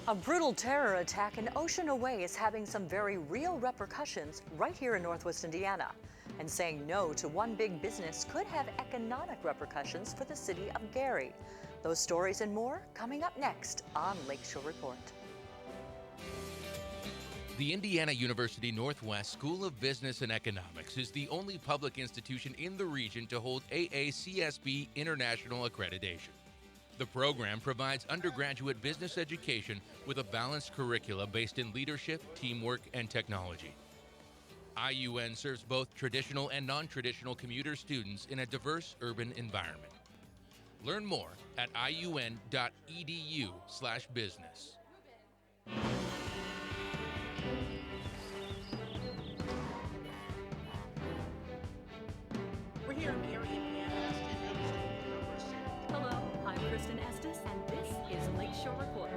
A brutal terror attack an ocean away is having some very real repercussions right here in Northwest Indiana. And saying no to one big business could have economic repercussions for the city of Gary. Those stories and more coming up next on Lakeshore Report. The Indiana University Northwest School of Business and Economics is the only public institution in the region to hold AACSB International accreditation. The program provides undergraduate business education with a balanced curricula based in leadership, teamwork, and technology. IUN serves both traditional and non-traditional commuter students in a diverse urban environment. Learn more at iun.edu/business. We're here in Gary, Indiana. Hello, I'm Kristen Estes, and this is Lakeshore Report.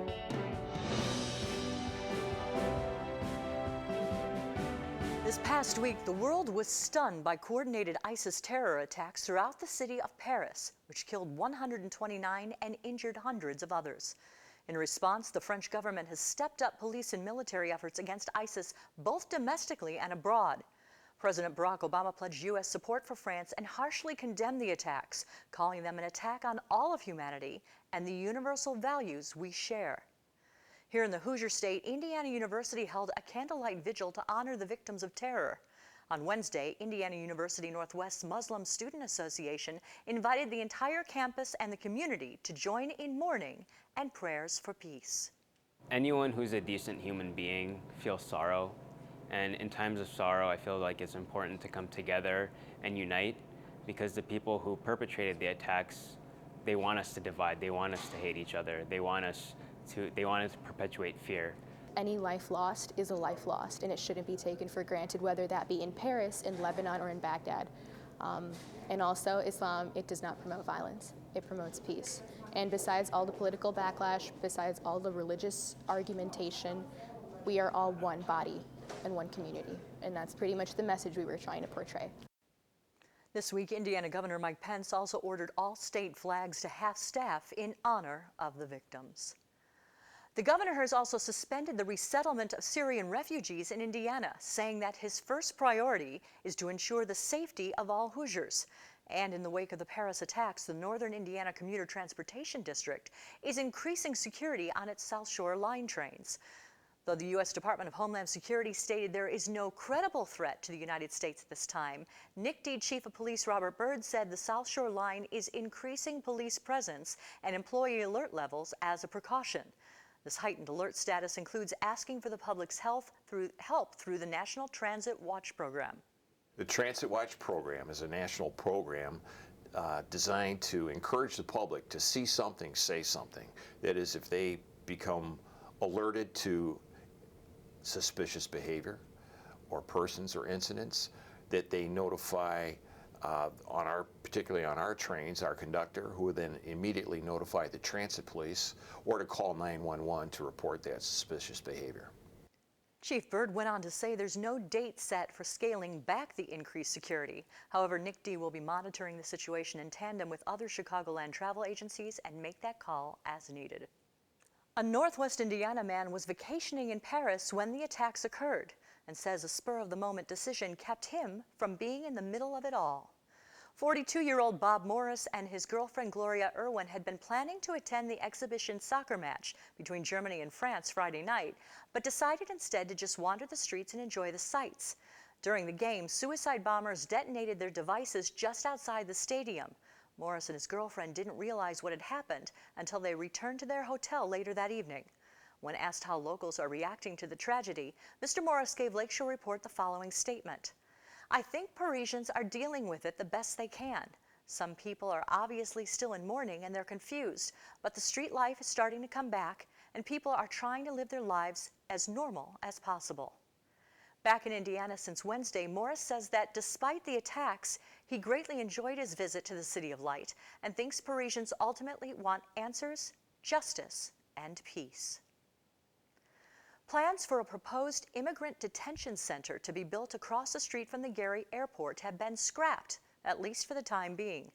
This past week, the world was stunned by coordinated ISIS terror attacks throughout the city of Paris, which killed 129 and injured hundreds of others. In response, the French government has stepped up police and military efforts against ISIS, both domestically and abroad. President Barack Obama pledged U.S. support for France and harshly condemned the attacks, calling them an attack on all of humanity and the universal values we share. Here in the Hoosier State, Indiana University held a candlelight vigil to honor the victims of terror. On Wednesday, Indiana University Northwest Muslim Student Association invited the entire campus and the community to join in mourning and prayers for peace. Anyone who's a decent human being feels sorrow. And in times of sorrow, I feel like it's important to come together and unite, because the people who perpetrated the attacks, they want us to divide, they want us to hate each other, they want us to perpetuate fear. Any life lost is a life lost, and it shouldn't be taken for granted, whether that be in Paris, in Lebanon, or in Baghdad. And also, Islam, it does not promote violence, it promotes peace. And besides all the political backlash, besides all the religious argumentation, we are all one body and one community. And that's pretty much the message we were trying to portray. This week, Indiana Governor Mike Pence also ordered all state flags to half-staff in honor of the victims. The governor has also suspended the resettlement of Syrian refugees in Indiana, saying that his first priority is to ensure the safety of all Hoosiers. And in the wake of the Paris attacks, the Northern Indiana Commuter Transportation District is increasing security on its South Shore line trains. Though the U.S. Department of Homeland Security stated there is no credible threat to the United States at this time, NICD Chief of Police Robert Byrd said the South Shore line is increasing police presence and employee alert levels as a precaution. This heightened alert status includes asking for the public's help through the National Transit Watch Program. The Transit Watch Program is a national program designed to encourage the public to see something, say something. That is, if they become alerted to suspicious behavior or persons or incidents, that they notify particularly on our trains, our conductor, who would then immediately notify the transit police or to call 911 to report that suspicious behavior. Chief Byrd went on to say there's no date set for scaling back the increased security. However, NICD will be monitoring the situation in tandem with other Chicagoland travel agencies and make that call as needed. A Northwest Indiana man was vacationing in Paris when the attacks occurred and says a spur-of-the-moment decision kept him from being in the middle of it all. 42-year-old Bob Morris and his girlfriend Gloria Irwin had been planning to attend the exhibition soccer match between Germany and France Friday night, but decided instead to just wander the streets and enjoy the sights. During the game, suicide bombers detonated their devices just outside the stadium. Morris and his girlfriend didn't realize what had happened until they returned to their hotel later that evening. When asked how locals are reacting to the tragedy, Mr. Morris gave Lakeshore Report the following statement. "I think Parisians are dealing with it the best they can. Some people are obviously still in mourning and they're confused, but the street life is starting to come back and people are trying to live their lives as normal as possible." Back in Indiana since Wednesday, Morris says that despite the attacks, he greatly enjoyed his visit to the City of Light and thinks Parisians ultimately want answers, justice, and peace. Plans for a proposed immigrant detention center to be built across the street from the Gary Airport have been scrapped, at least for the time being.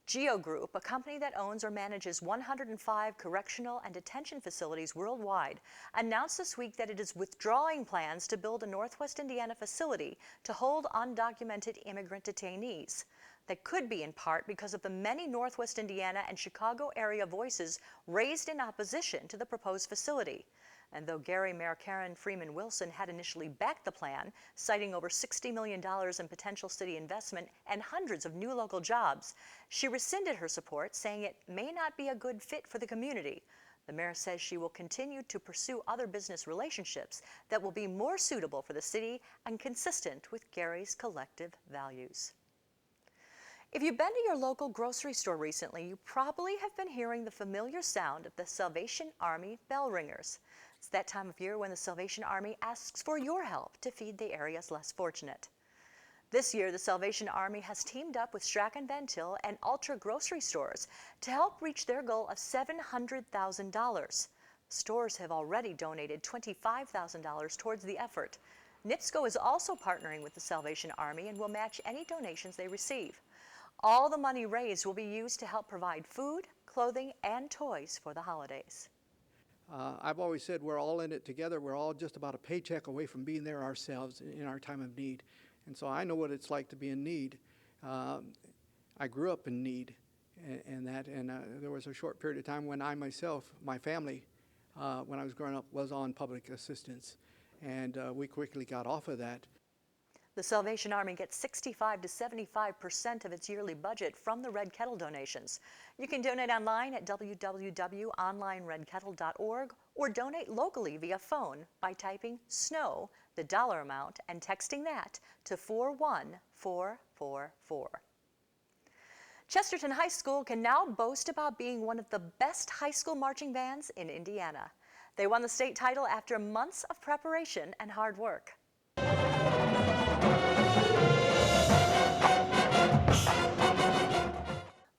Geo Group, a company that owns or manages 105 correctional and detention facilities worldwide, announced this week that it is withdrawing plans to build a Northwest Indiana facility to hold undocumented immigrant detainees. That could be in part because of the many Northwest Indiana and Chicago area voices raised in opposition to the proposed facility. And though Gary Mayor Karen Freeman Wilson had initially backed the plan, citing over $60 million in potential city investment and hundreds of new local jobs, she rescinded her support, saying it may not be a good fit for the community. The mayor says she will continue to pursue other business relationships that will be more suitable for the city and consistent with Gary's collective values. If you've been to your local grocery store recently, you probably have been hearing the familiar sound of the Salvation Army bell ringers. It's that time of year when the Salvation Army asks for your help to feed the area's less fortunate. This year, the Salvation Army has teamed up with Strachan Van Til and Ultra grocery stores to help reach their goal of $700,000. Stores have already donated $25,000 towards the effort. NIPSCO is also partnering with the Salvation Army and will match any donations they receive. All the money raised will be used to help provide food, clothing, and toys for the holidays. I've always said we're all in it together. We're all just about a paycheck away from being there ourselves in our time of need. And so I know what it's like to be in need. I grew up in need, and there was a short period of time when I myself, my family, when I was growing up, was on public assistance. And we quickly got off of that. The Salvation Army gets 65 to 75% of its yearly budget from the Red Kettle donations. You can donate online at www.onlineredkettle.org or donate locally via phone by typing SNOW, the dollar amount, and texting that to 41444. Chesterton High School can now boast about being one of the best high school marching bands in Indiana. They won the state title after months of preparation and hard work.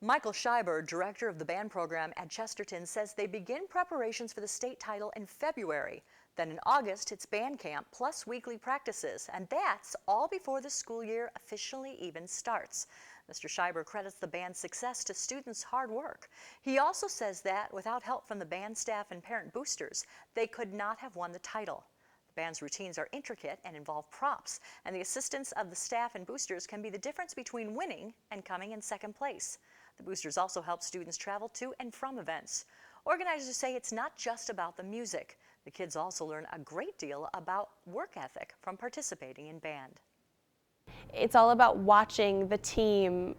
Michael Scheiber, director of the band program at Chesterton, says they begin preparations for the state title in February. Then in August, it's band camp plus weekly practices, and that's all before the school year officially even starts. Mr. Scheiber credits the band's success to students' hard work. He also says that without help from the band staff and parent boosters, they could not have won the title. The band's routines are intricate and involve props, and the assistance of the staff and boosters can be the difference between winning and coming in second place. The boosters also help students travel to and from events. Organizers say it's not just about the music. The kids also learn a great deal about work ethic from participating in band. It's all about watching the team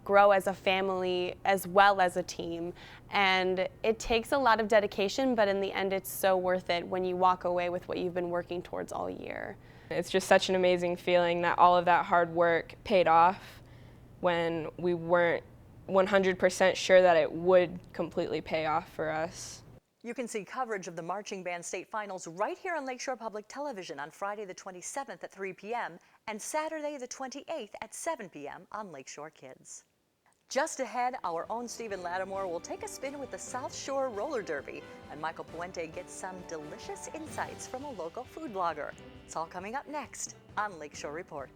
grow as a family as well as a team. And it takes a lot of dedication, but in the end it's so worth it when you walk away with what you've been working towards all year. It's just such an amazing feeling that all of that hard work paid off when we weren't 100% sure that it would completely pay off for us. You can see coverage of the Marching Band State Finals right here on Lakeshore Public Television on Friday the 27th at 3 p.m. and Saturday the 28th at 7 p.m. on Lakeshore Kids. Just ahead, our own Stephen Lattimore will take a spin with the South Shore Roller Derby, and Michael Puente gets some delicious insights from a local food blogger. It's all coming up next on Lakeshore Report.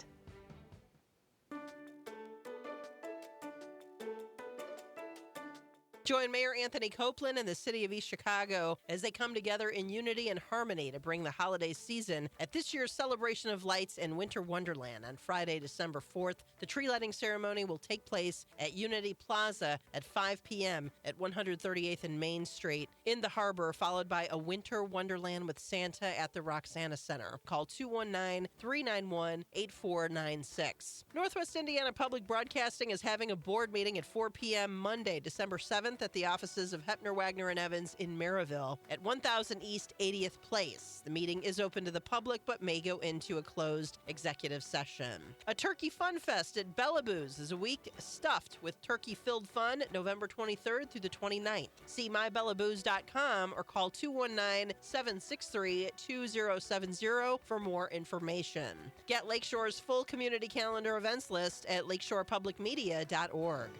Join Mayor Anthony Copeland and the City of East Chicago as they come together in unity and harmony to bring the holiday season at this year's Celebration of Lights and Winter Wonderland on Friday, December 4th. The tree lighting ceremony will take place at Unity Plaza at 5 p.m. at 138th and Main Street in the harbor, followed by a Winter Wonderland with Santa at the Roxana Center. Call 219-391-8496. Northwest Indiana Public Broadcasting is having a board meeting at 4 p.m. Monday, December 7th. At the offices of Hepner, Wagner, and Evans in Maryville at 1000 East 80th Place. The meeting is open to the public but may go into a closed executive session. A Turkey Fun Fest at Bellaboo's is a week stuffed with turkey-filled fun November 23rd through the 29th. See mybellaboos.com or call 219-763-2070 for more information. Get Lakeshore's full community calendar events list at lakeshorepublicmedia.org.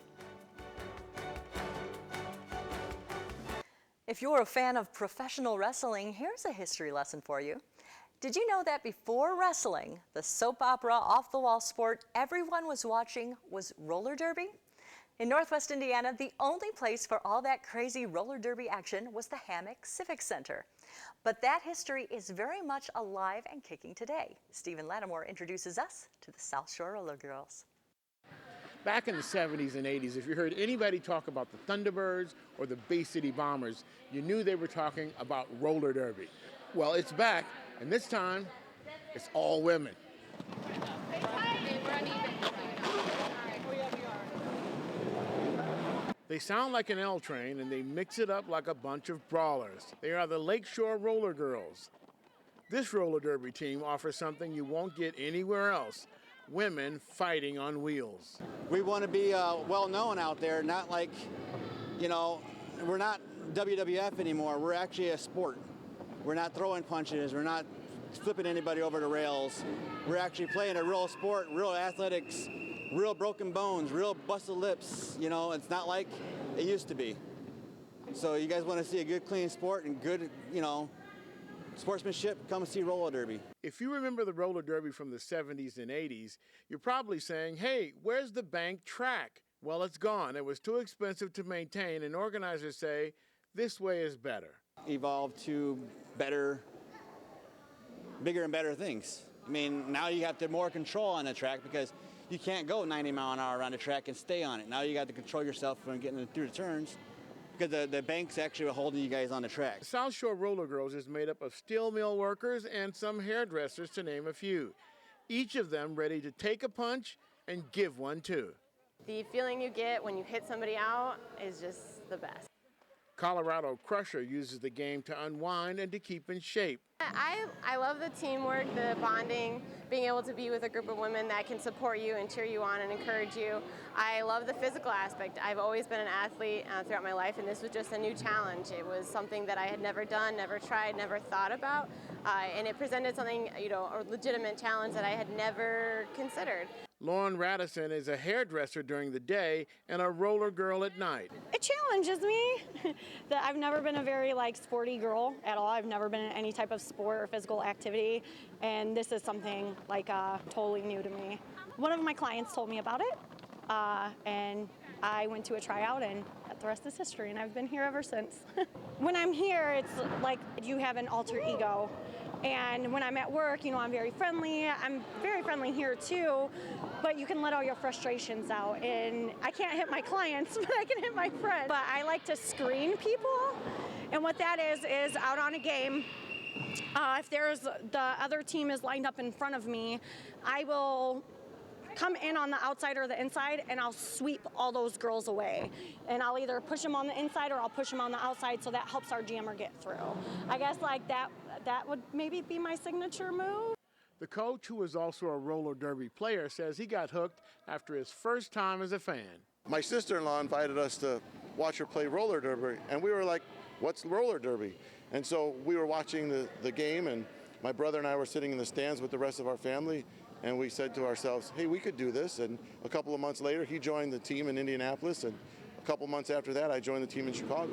If you're a fan of professional wrestling, here's a history lesson for you. Did you know that before wrestling, the soap opera off-the-wall sport everyone was watching was roller derby? In Northwest Indiana, the only place for all that crazy roller derby action was the Hammock Civic Center. But that history is very much alive and kicking today. Stephen Lattimore introduces us to the South Shore Roller Girls. Back in the 70s and 80s, if you heard anybody talk about the Thunderbirds or the Bay City Bombers, you knew they were talking about roller derby. Well, it's back, and this time, it's all women. They sound like an L train, and they mix it up like a bunch of brawlers. They are the Lakeshore Roller Girls. This roller derby team offers something you won't get anywhere else: women fighting on wheels. We want to be well known out there, not like, you know, we're not WWF anymore. We're actually a sport. We're not throwing punches. We're not flipping anybody over the rails. We're actually playing a real sport, real athletics, real broken bones, real busted lips. You know, it's not like it used to be. So you guys want to see a good, clean sport and good, you know, sportsmanship, come see roller derby. If you remember the roller derby from the 70s and 80s, you're probably saying, hey, where's the bank track? Well, it's gone. It was too expensive to maintain, and organizers say this way is better. Evolved to better, bigger and better things. I mean, now you have to more control on the track because you can't go 90 mile an hour around the track and stay on it. Now you got to control yourself from getting through the turns because the bank's actually holding you guys on the track. South Shore Roller Girls is made up of steel mill workers and some hairdressers, to name a few. Each of them ready to take a punch and give one too. The feeling you get when you hit somebody out is just the best. Colorado Crusher uses the game to unwind and to keep in shape. I love the teamwork, the bonding, being able to be with a group of women that can support you and cheer you on and encourage you. I love the physical aspect. I've always been an athlete throughout my life, and this was just a new challenge. It was something that I had never done, never tried, never thought about, and it presented something, you know, a legitimate challenge that I had never considered. Lauren Radisson is a hairdresser during the day and a roller girl at night. It challenges me. I've never been a very sporty girl at all. I've never been in any type of sport or physical activity, and this is something totally new to me. One of my clients told me about it, and I went to a tryout, and the rest is history, and I've been here ever since. When I'm here, it's like you have an alter ego. And when I'm at work, you know, I'm very friendly. I'm very friendly here too, but you can let all your frustrations out. And I can't hit my clients, but I can hit my friends. But I like to screen people. And what that is out on a game, if there's the other team is lined up in front of me, I will come in on the outside or the inside, and I'll sweep all those girls away. And I'll either push them on the inside or I'll push them on the outside, so that helps our jammer get through. I guess that would maybe be my signature move. The coach, who is also a roller derby player, says he got hooked after his first time as a fan. My sister-in-law invited us to watch her play roller derby, and we were like, what's roller derby? And so we were watching the game, and my brother and I were sitting in the stands with the rest of our family, and we said to ourselves, hey, we could do this. And a couple of months later, he joined the team in Indianapolis, and a couple months after that, I joined the team in Chicago.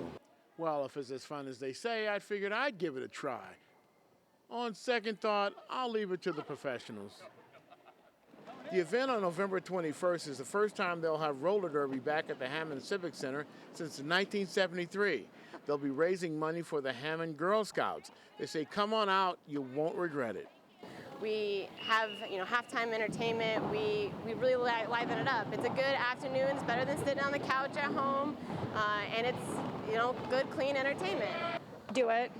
Well, if it's as fun as they say, I figured I'd give it a try. On second thought, I'll leave it to the professionals. The event on November 21st is the first time they'll have roller derby back at the Hammond Civic Center since 1973. They'll be raising money for the Hammond Girl Scouts. They say, come on out, you won't regret it. We have, you know, halftime entertainment. We really liven it up. It's a good afternoon. It's better than sitting on the couch at home, and it's, you know, good, clean entertainment. Do it.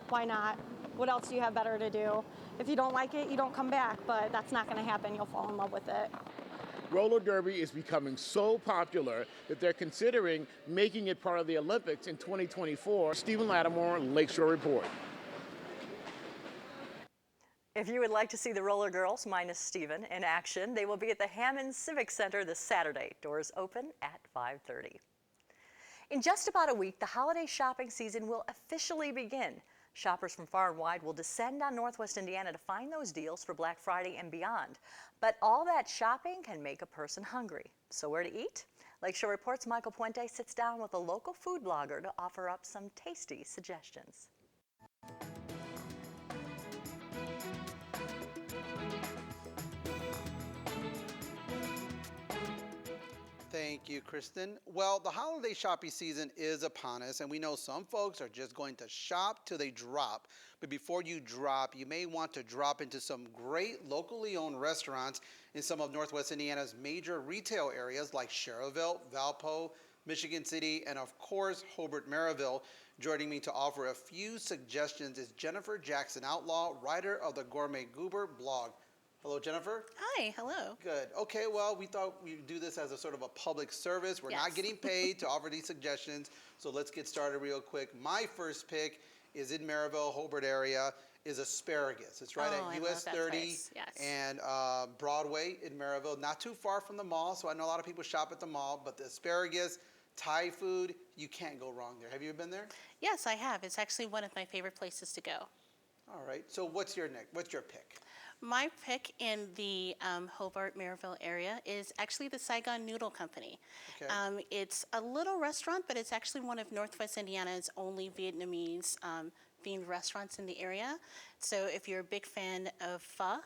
Why not? What else do you have better to do? If you don't like it, you don't come back, but that's not going to happen. You'll fall in love with it. Roller derby is becoming so popular that they're considering making it part of the Olympics in 2024. Stephen Lattimore, Lakeshore Report. If you would like to see the Roller Girls, minus Stephen, in action, they will be at the Hammond Civic Center this Saturday. Doors open at 5:30. In just about a week, the holiday shopping season will officially begin. Shoppers from far and wide will descend on Northwest Indiana to find those deals for Black Friday and beyond. But all that shopping can make a person hungry. So where to eat? Lakeshore Report's Michael Puente sits down with a local food blogger to offer up some tasty suggestions. Thank Thank you, Kristen. Well, the holiday shopping season is upon us, and we know some folks are just going to shop till they drop. But before you drop, you may want to drop into some great locally owned restaurants in some of Northwest Indiana's major retail areas like Schererville, Valpo, Michigan City, and of course, Hobart, Maryville. Joining me to offer a few suggestions is Jennifer Jackson Outlaw, writer of the Gourmet Goober blog. Hello, Jennifer. Hi, hello. Good. Okay, well, we thought we'd do this as a sort of a public service. We're not getting paid to offer these suggestions, so let's get started real quick. My first pick is in Maryville, Hobart area, is asparagus. It's right at US 30 and Broadway in Maryville, not too far from the mall, so I know a lot of people shop at the mall, but the asparagus, Thai food, you can't go wrong there. Have you been there? Yes, I have. It's actually one of my favorite places to go. All right, so what's your pick? My pick in the Hobart, Maryville area is actually the Saigon Noodle Company. Okay. It's a little restaurant, but it's actually one of Northwest Indiana's only Vietnamese themed restaurants in the area. So if you're a big fan of pho,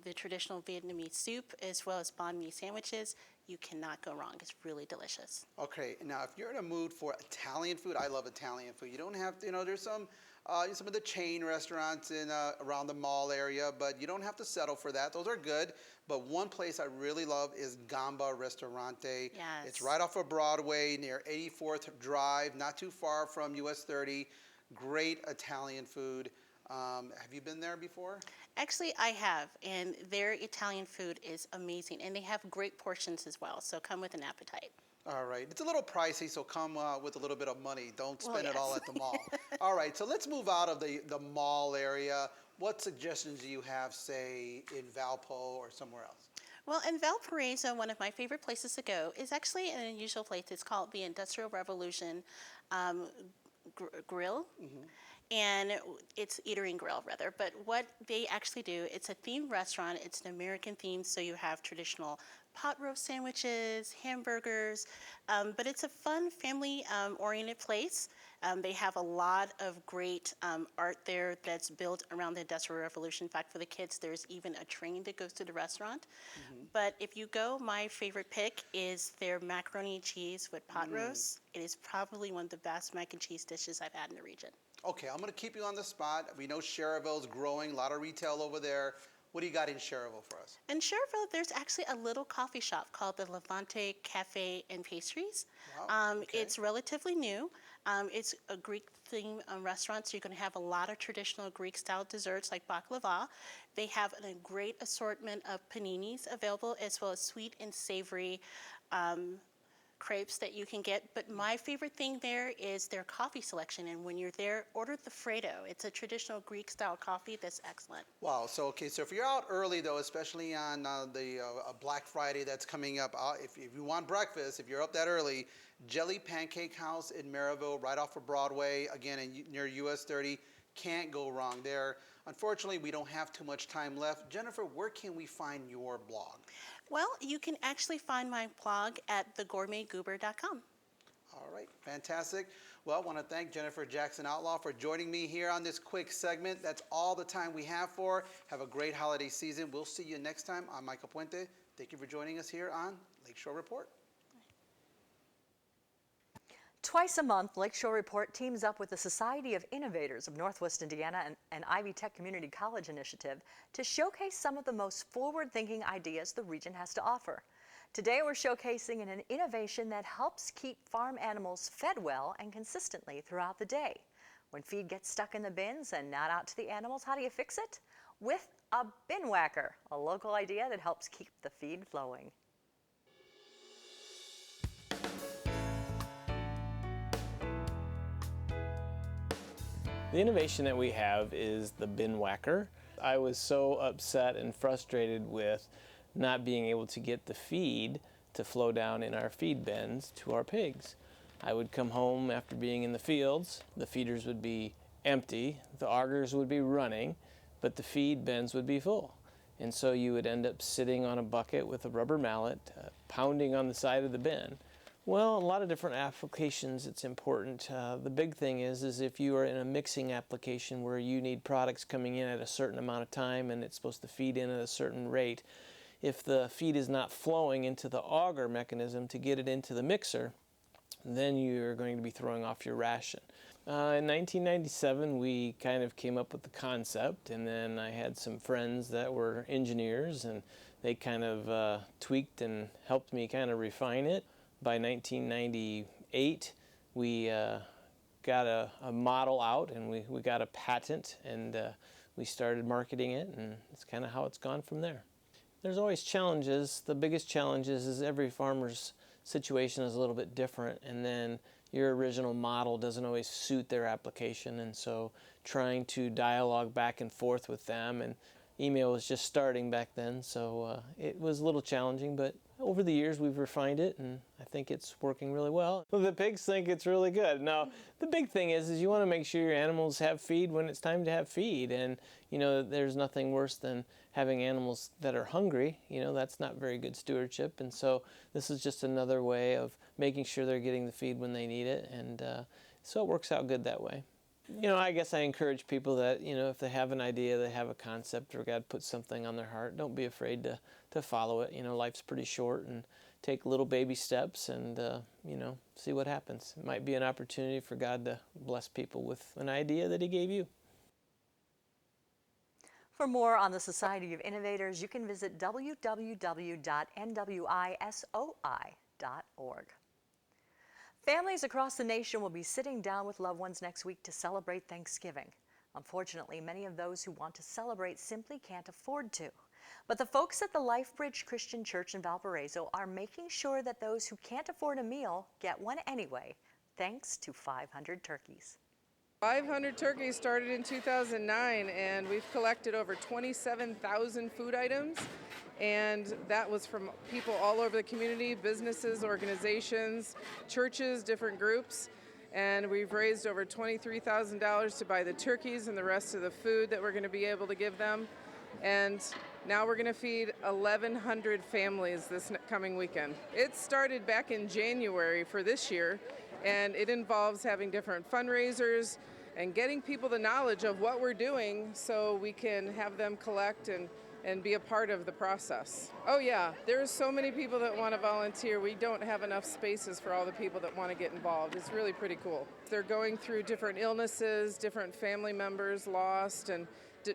the traditional Vietnamese soup, as well as banh mi sandwiches, you cannot go wrong. It's really delicious. Okay, now if you're in a mood for Italian food, I love Italian food. You don't have to, there's some of the chain restaurants in around the mall area, but you don't have to settle for that. Those are good. But one place I really love is Gamba Ristorante. Yes. It's right off of Broadway near 84th Drive, not too far from US 30. Great Italian food. Have you been there before? Actually, I have, and their Italian food is amazing, and they have great portions as well, so come with an appetite. All right. It's a little pricey, so come with a little bit of money. Don't spend it all at the mall. All right, so let's move out of the mall area. What suggestions do you have, say, in Valpo or somewhere else? Well, in Valparaiso, one of my favorite places to go is actually an unusual place. It's called the Industrial Revolution Grill. Mm-hmm. And it's Eatery and Grill, rather. But what they actually do, it's a themed restaurant. It's an American theme, so you have traditional pot roast sandwiches, hamburgers, but it's a fun family-oriented place. They have a lot of great art there that's built around the Industrial Revolution. In fact, for the kids, there's even a train that goes to the restaurant. Mm-hmm. But if you go, my favorite pick is their macaroni and cheese with pot roast. It is probably one of the best mac and cheese dishes I've had in the region. Okay, I'm going to keep you on the spot. We know Schererville's growing, a lot of retail over there. What do you got in Schererville for us? In Schererville, there's actually a little coffee shop called the Levante Cafe and Pastries. Wow, okay. It's relatively new. It's a Greek-themed restaurant, so you're going to have a lot of traditional Greek-style desserts like baklava. They have a great assortment of paninis available, as well as sweet and savory crepes that you can get, but my favorite thing there is their coffee selection, and when you're there, order the Freddo. It's a traditional Greek-style coffee that's excellent. Wow, so if you're out early though, especially on the Black Friday that's coming up, if you want breakfast, if you're up that early, Jelly Pancake House in Maryville, right off of Broadway, again near US 30, can't go wrong there. Unfortunately, we don't have too much time left. Jennifer, where can we find your blog? Well, you can actually find my blog at thegourmetgoober.com. All right, fantastic. Well, I want to thank Jennifer Jackson Outlaw for joining me here on this quick segment. That's all the time we have for. Have a great holiday season. We'll see you next time. I'm Michael Puente. Thank you for joining us here on Lakeshore Report. Twice a month, Lakeshore Report teams up with the Society of Innovators of Northwest Indiana and Ivy Tech Community College Initiative to showcase some of the most forward-thinking ideas the region has to offer. Today we're showcasing an innovation that helps keep farm animals fed well and consistently throughout the day. When feed gets stuck in the bins and not out to the animals, how do you fix it? With a bin whacker, a local idea that helps keep the feed flowing. The innovation that we have is the bin whacker. I was so upset and frustrated with not being able to get the feed to flow down in our feed bins to our pigs. I would come home after being in the fields, the feeders would be empty, the augers would be running, but the feed bins would be full. And so you would end up sitting on a bucket with a rubber mallet, pounding on the side of the bin. Well, a lot of different applications it's important. The big thing is if you are in a mixing application where you need products coming in at a certain amount of time and it's supposed to feed in at a certain rate, if the feed is not flowing into the auger mechanism to get it into the mixer, then you're going to be throwing off your ration. In 1997, we kind of came up with the concept, and then I had some friends that were engineers, and they kind of tweaked and helped me kind of refine it. By 1998, we got a model out, and we got a patent, and we started marketing it, and it's kind of how it's gone from there. There's always challenges. The biggest challenge is every farmer's situation is a little bit different, and then your original model doesn't always suit their application, and so trying to dialogue back and forth with them, and email was just starting back then, so it was a little challenging, but over the years we've refined it, and I think it's working really well. The pigs think it's really good. Now, the big thing is you want to make sure your animals have feed when it's time to have feed, and you know, there's nothing worse than having animals that are hungry. You know, that's not very good stewardship, and so this is just another way of making sure they're getting the feed when they need it, and so it works out good that way. You know, I guess I encourage people that, you know, if they have an idea, they have a concept, or God puts something on their heart, don't be afraid to follow it. You know, life's pretty short, and take little baby steps and, you know, see what happens. It might be an opportunity for God to bless people with an idea that He gave you. For more on the Society of Innovators, you can visit www.nwisoi.org. Families across the nation will be sitting down with loved ones next week to celebrate Thanksgiving. Unfortunately, many of those who want to celebrate simply can't afford to. But the folks at the LifeBridge Christian Church in Valparaiso are making sure that those who can't afford a meal get one anyway, thanks to 500 turkeys. 500 turkeys started in 2009, and we've collected over 27,000 food items, and that was from people all over the community, businesses, organizations, churches, different groups, and we've raised over $23,000 to buy the turkeys and the rest of the food that we're going to be able to give them. And now we're going to feed 1,100 families this coming weekend. It started back in January for this year, and it involves having different fundraisers and getting people the knowledge of what we're doing so we can have them collect and be a part of the process. Oh yeah, there's so many people that want to volunteer. We don't have enough spaces for all the people that want to get involved. It's really pretty cool. They're going through different illnesses, different family members lost, and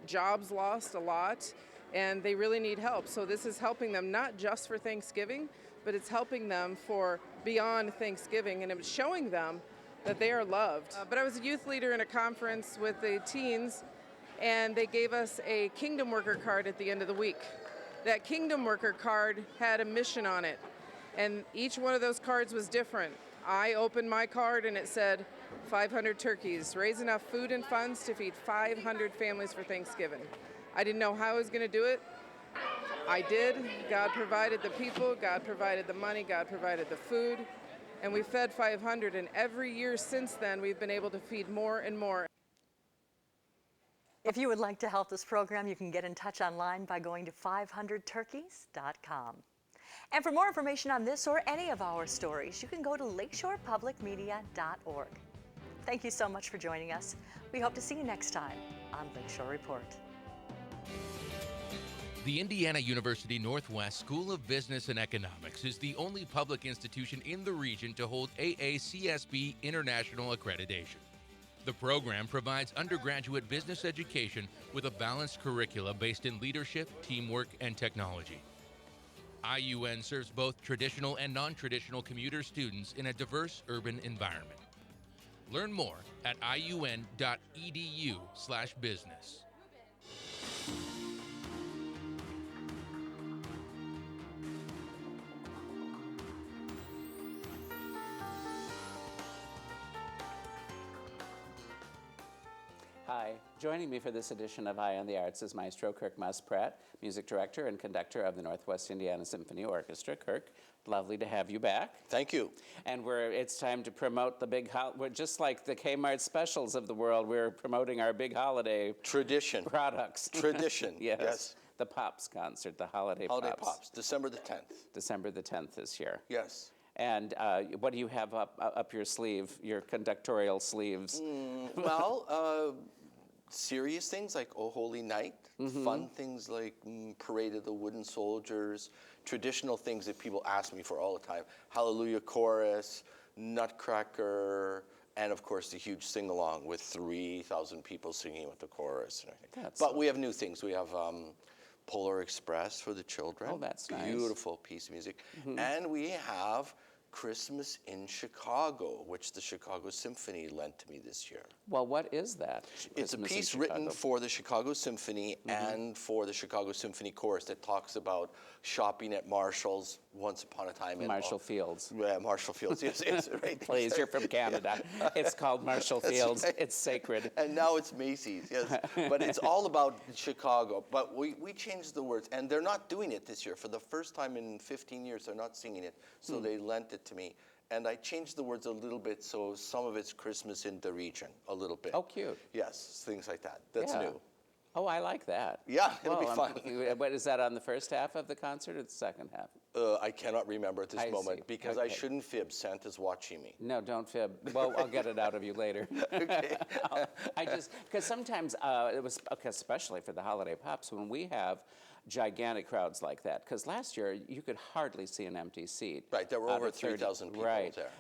jobs lost a lot, and they really need help. So this is helping them not just for Thanksgiving, but it's helping them for beyond Thanksgiving, and it's showing them that they are loved. But I was a youth leader in a conference with the teens, and they gave us a Kingdom Worker card at the end of the week. That Kingdom Worker card had a mission on it, and each one of those cards was different. I opened my card and it said 500 turkeys, raise enough food and funds to feed 500 families for Thanksgiving. I didn't know how I was going to do it. I did. God provided the people, God provided the money, God provided the food, and we fed 500, and every year since then we've been able to feed more and more. If you would like to help this program, you can get in touch online by going to 500turkeys.com. And for more information on this or any of our stories, you can go to lakeshorepublicmedia.org. Thank you so much for joining us. We hope to see you next time on Lakeshore Report. The Indiana University Northwest School of Business and Economics is the only public institution in the region to hold AACSB International accreditation. The program provides undergraduate business education with a balanced curricula based in leadership, teamwork, and technology. IUN serves both traditional and non-traditional commuter students in a diverse urban environment. Learn more at iun.edu/business. Hi, joining me for this edition of Eye on the Arts is Maestro Kirk Muspratt, music director and conductor of the Northwest Indiana Symphony Orchestra. Kirk, lovely to have you back. Thank you. And it's time to promote the big, just like the Kmart specials of the world, we're promoting our big holiday tradition products. Tradition, yes. The Pops concert, the Holiday Pops, December the 10th. December the 10th this year. Yes. And what do you have up your sleeve, your conductorial sleeves? serious things like Oh Holy Night, fun things like Parade of the Wooden Soldiers, traditional things that people ask me for all the time, Hallelujah Chorus, Nutcracker, and of course the huge sing-along with 3,000 people singing with the chorus. But we have new things. We have Polar Express for the children. Oh, that's nice. Beautiful piece of music. And we have Christmas in Chicago, which the Chicago Symphony lent to me this year. Well, what is that? It's a Christmas in piece written Chicago? for the Chicago Symphony and for the Chicago Symphony Chorus that talks about shopping at Marshall's once upon a time. Marshall Fields. Yeah, Marshall Fields. Yes, it's right. Please, you're from Canada. It's called Marshall Fields. Right. It's sacred. And now it's Macy's, yes. But it's all about Chicago. But we changed the words, and they're not doing it this year. For the first time in 15 years, they're not singing it, so they lent it to me. And I changed the words a little bit, so some of it's Christmas in the region, a little bit. Oh, cute. Yes, things like that. That's Yeah. new. Oh, I like that. Yeah, it'll be Well, fun. What is that on the first half of the concert or the second half? I cannot remember at this I moment see. because I Okay. shouldn't fib. Santa's watching me. No, don't fib. Well, I'll get it out of you later. Okay. I just, because sometimes it was, okay, especially for the holiday pops, when we have gigantic crowds like that, because last year you could hardly see an empty seat. Right, there were out over of 30 3,000 people right. there.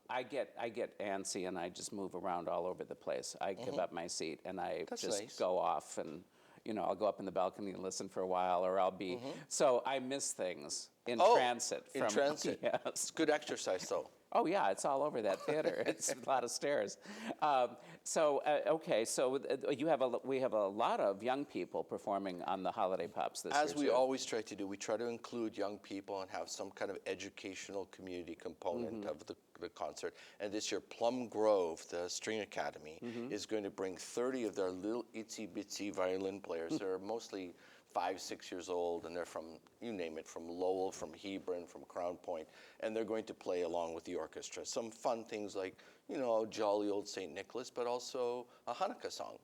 I get antsy and I just move around all over the place. I give up my seat and I That's just nice. go off and, you know, I'll go up in the balcony and listen for a while, or I'll be, so I miss things in transit. In transit. Yes. It's good exercise, though. Oh yeah, it's all over that theater. It's a lot of stairs. Okay, so we have a lot of young people performing on the holiday pops this year. As we too. always try to do, we try to include young people and have some kind of educational community component of the concert. And this year, Plum Grove, the String Academy, is going to bring 30 of their little itsy bitsy violin players. They're mostly 5, 6 years old, and they're from, you name it, from Lowell, from Hebron, from Crown Point, and they're going to play along with the orchestra. Some fun things like, you know, Jolly Old St. Nicholas, but also a Hanukkah song.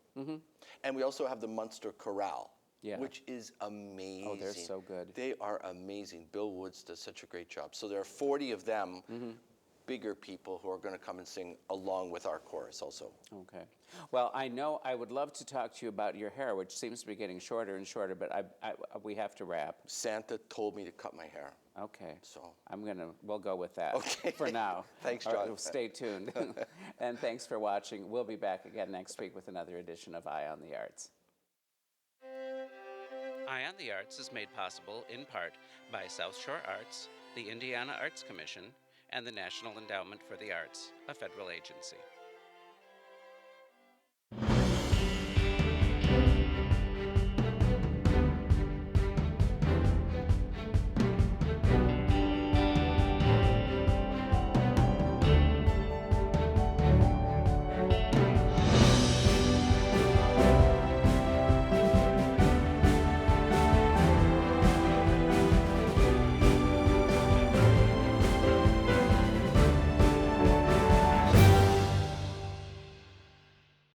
And we also have the Munster Chorale, which is amazing. Oh, they're so good. They are amazing. Bill Woods does such a great job. So there are 40 of them, bigger people, who are going to come and sing along with our chorus also. Okay. Well, I know I would love to talk to you about your hair, which seems to be getting shorter and shorter, but we have to wrap. Santa told me to cut my hair. Okay. So we'll go with that for now. Thanks, All right, John. well, stay tuned. And thanks for watching. We'll be back again next week with another edition of Eye on the Arts. Eye on the Arts is made possible in part by South Shore Arts, the Indiana Arts Commission, and the National Endowment for the Arts, a federal agency.